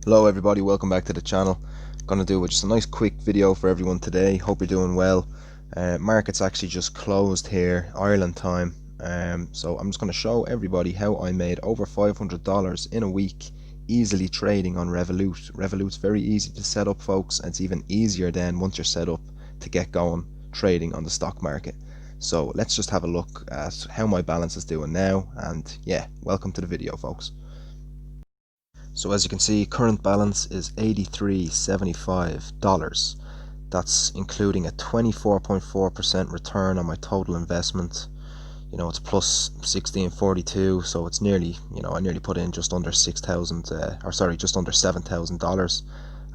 Hello everybody, welcome back to the channel. Gonna do just a nice quick video for everyone today. Hope you're doing well. Market's actually just closed here, Ireland time. So I'm just gonna show everybody how I made over $500 in a week easily trading on Revolut. Revolut's very easy to set up, folks, and it's even easier then once you're set up to get going trading on the stock market. So let's just have a look at how my balance is doing now, and yeah, welcome to the video, folks. So as you can see, current balance is $83.75. That's including a 24.4% return on my total investment. You know, it's plus 1642, so it's nearly, I nearly put in just under just under $7,000,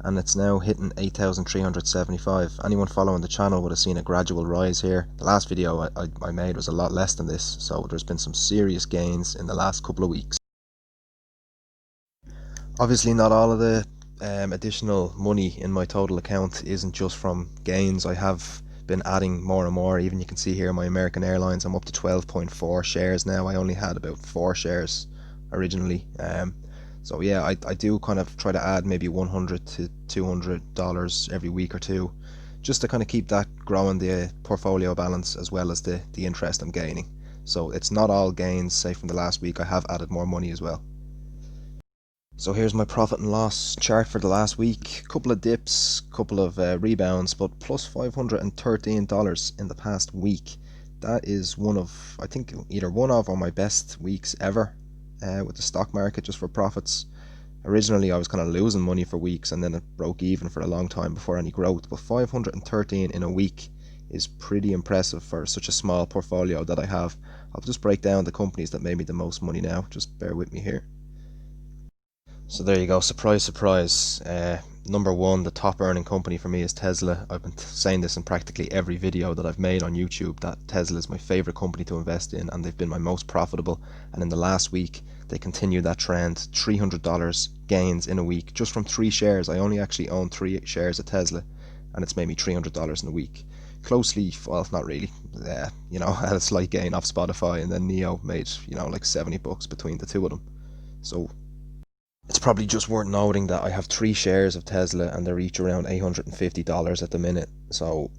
and it's now hitting 8,375. Anyone following the channel would have seen a gradual rise here. The last video I made was a lot less than this, so there's been some serious gains in the last couple of weeks. Obviously, not all of the additional money in my total account isn't just from gains. I have been adding more and more. Even you can see here my American Airlines, I'm up to 12.4 shares now. I only had about 4 shares originally. So yeah, I do kind of try to add maybe $100 to $200 every week or two, just to kind of keep that growing the portfolio balance as well as the interest I'm gaining. So it's not all gains. Say from the last week, I have added more money as well. So here's my profit and loss chart for the last week. Couple of dips, couple of rebounds, but plus $513 in the past week. That is one of, I think, either one of or my best weeks ever with the stock market, just for profits. Originally I was kind of losing money for weeks, and then it broke even for a long time before any growth, but 513 in a week is pretty impressive for such a small portfolio that I have. I'll just break down the companies that made me the most money now, just bear with me here. So there you go, surprise, surprise. Number one, the top earning company for me is Tesla. I've been saying this in practically every video that I've made on YouTube, that Tesla is my favorite company to invest in, and they've been my most profitable. And in the last week, they continued that trend. $300 gains in a week just from 3 shares. I only actually own 3 shares of Tesla, and it's made me $300 in a week. Closely, well, not really. I had a slight gain off Spotify, and then Neo made, like $70 between the two of them. So it's probably just worth noting that I have 3 shares of Tesla, and they're each around $850 at the minute. So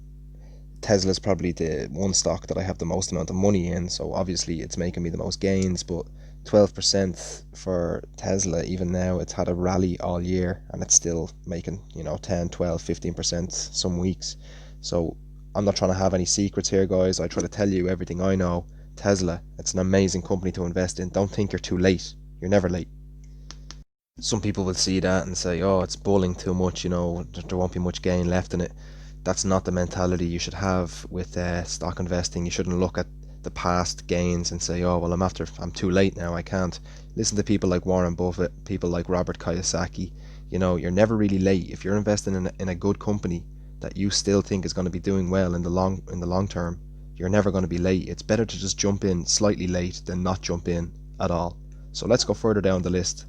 Tesla's probably the one stock that I have the most amount of money in, so obviously it's making me the most gains. But 12% for Tesla, even now, it's had a rally all year and it's still making 10, 12, 15% some weeks. So I'm not trying to have any secrets here, guys. I try to tell you everything I know. Tesla, it's an amazing company to invest in. Don't think you're too late. You're never late. Some people will see that and say, oh, it's bulling too much, there won't be much gain left in it. That's not the mentality you should have with stock investing. You shouldn't look at the past gains and say, oh, well, I'm too late now, I can't. Listen to people like Warren Buffett, people like Robert Kiyosaki. You're never really late. If you're investing in a good company that you still think is going to be doing well in the long term, you're never going to be late. It's better to just jump in slightly late than not jump in at all. So let's go further down the list.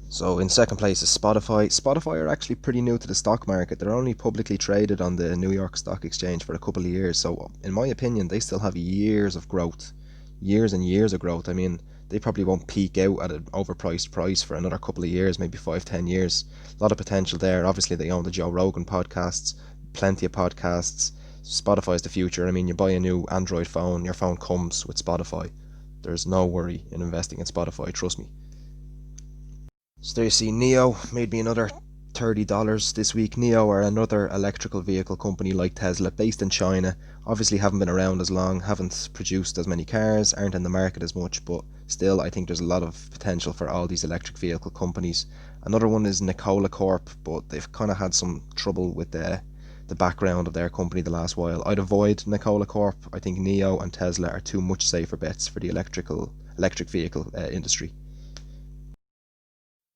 So in second place is Spotify. Spotify are actually pretty new to the stock market. They're only publicly traded on the New York Stock Exchange for a couple of years. So in my opinion, they still have years of growth. Years and years of growth. I mean, they probably won't peak out at an overpriced price for another couple of years, maybe 5, 10 years. A lot of potential there. Obviously, they own the Joe Rogan podcasts, plenty of podcasts. Spotify's the future. I mean, you buy a new Android phone, your phone comes with Spotify. There's no worry in investing in Spotify, trust me. So there you see, Neo made me another $30 this week. Neo are another electrical vehicle company like Tesla, based in China. Obviously haven't been around as long, haven't produced as many cars, aren't in the market as much, but still I think there's a lot of potential for all these electric vehicle companies. Another one is Nikola Corp, but they've kind of had some trouble with the background of their company the last while. I'd avoid Nikola Corp. I think Neo and Tesla are two much safer bets for the electric vehicle industry.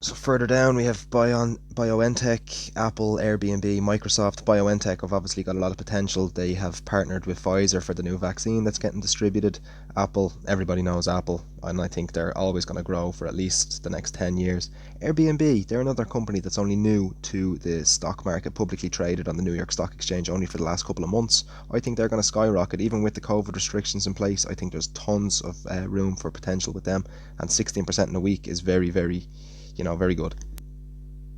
So further down we have BioNTech, Apple, Airbnb, Microsoft. BioNTech have obviously got a lot of potential. They have partnered with Pfizer for the new vaccine that's getting distributed. Apple, everybody knows Apple, and I think they're always going to grow for at least the next 10 years. Airbnb, they're another company that's only new to the stock market, publicly traded on the New York Stock Exchange only for the last couple of months. I think they're going to skyrocket, even with the COVID restrictions in place. I think there's tons of room for potential with them, and 16% in a week is very, very very good.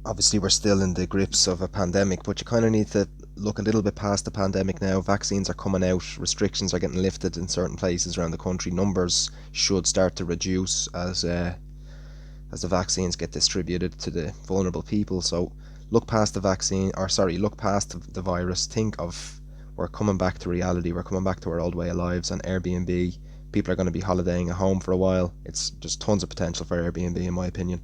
Obviously, we're still in the grips of a pandemic, but you kind of need to look a little bit past the pandemic now. Vaccines are coming out, restrictions are getting lifted in certain places around the country. Numbers should start to reduce as the vaccines get distributed to the vulnerable people. So look past the vaccine, or sorry, look past the virus. Think of, we're coming back to reality. We're coming back to our old way of lives. And Airbnb, people are going to be holidaying at home for a while. It's just tons of potential for Airbnb, in my opinion.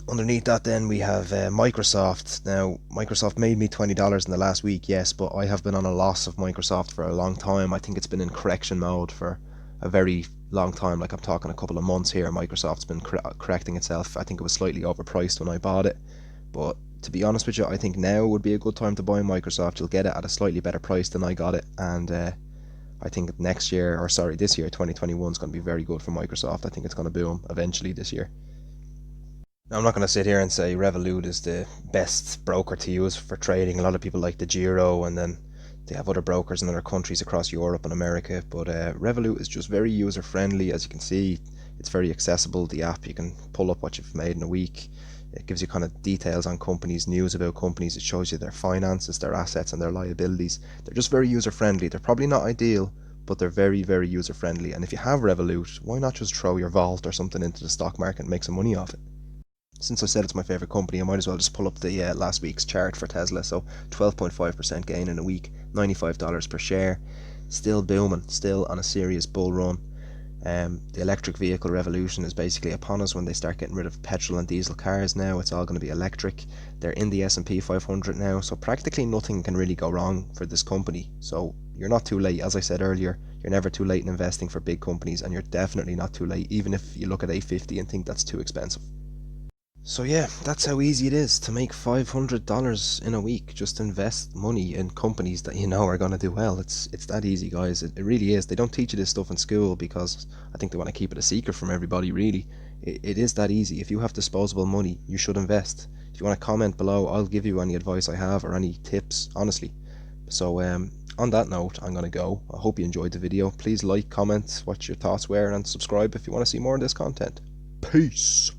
Underneath that, then we have Microsoft. Now, Microsoft made me $20 in the last week, yes, but I have been on a loss of Microsoft for a long time. I think it's been in correction mode for a very long time. Like, I'm talking a couple of months here. Microsoft's been correcting itself. I think it was slightly overpriced when I bought it, but to be honest with you, I think now would be a good time to buy Microsoft. You'll get it at a slightly better price than I got it, and I think next year, or sorry, this year, 2021 is going to be very good for Microsoft. I think it's going to boom eventually this year. Now, I'm not going to sit here and say Revolut is the best broker to use for trading. A lot of people like the Giro, and then they have other brokers in other countries across Europe and America. But Revolut is just very user friendly. As you can see, it's very accessible. The app, you can pull up what you've made in a week. It gives you kind of details on companies, news about companies. It shows you their finances, their assets, and their liabilities. They're just very user friendly. They're probably not ideal, but they're very, very user friendly. And if you have Revolut, why not just throw your vault or something into the stock market and make some money off it? Since I said it's my favorite company, I might as well just pull up the last week's chart for Tesla. So 12.5% gain in a week, $95 per share, still booming, still on a serious bull run. The electric vehicle revolution is basically upon us when they start getting rid of petrol and diesel cars. Now it's all going to be electric. They're in the S&P 500 now, so practically nothing can really go wrong for this company. So you're not too late. As I said earlier, you're never too late in investing for big companies, and you're definitely not too late even if you look at A50 and think that's too expensive. So yeah, that's how easy it is to make $500 in a week. Just invest money in companies that you know are going to do well. It's that easy, guys. It really is. They don't teach you this stuff in school because I think they want to keep it a secret from everybody, really. It is that easy. If you have disposable money, you should invest. If you want to comment below, I'll give you any advice I have or any tips, honestly. So on that note, I'm going to go. I hope you enjoyed the video. Please like, comment what your thoughts were, and subscribe if you want to see more of this content. Peace!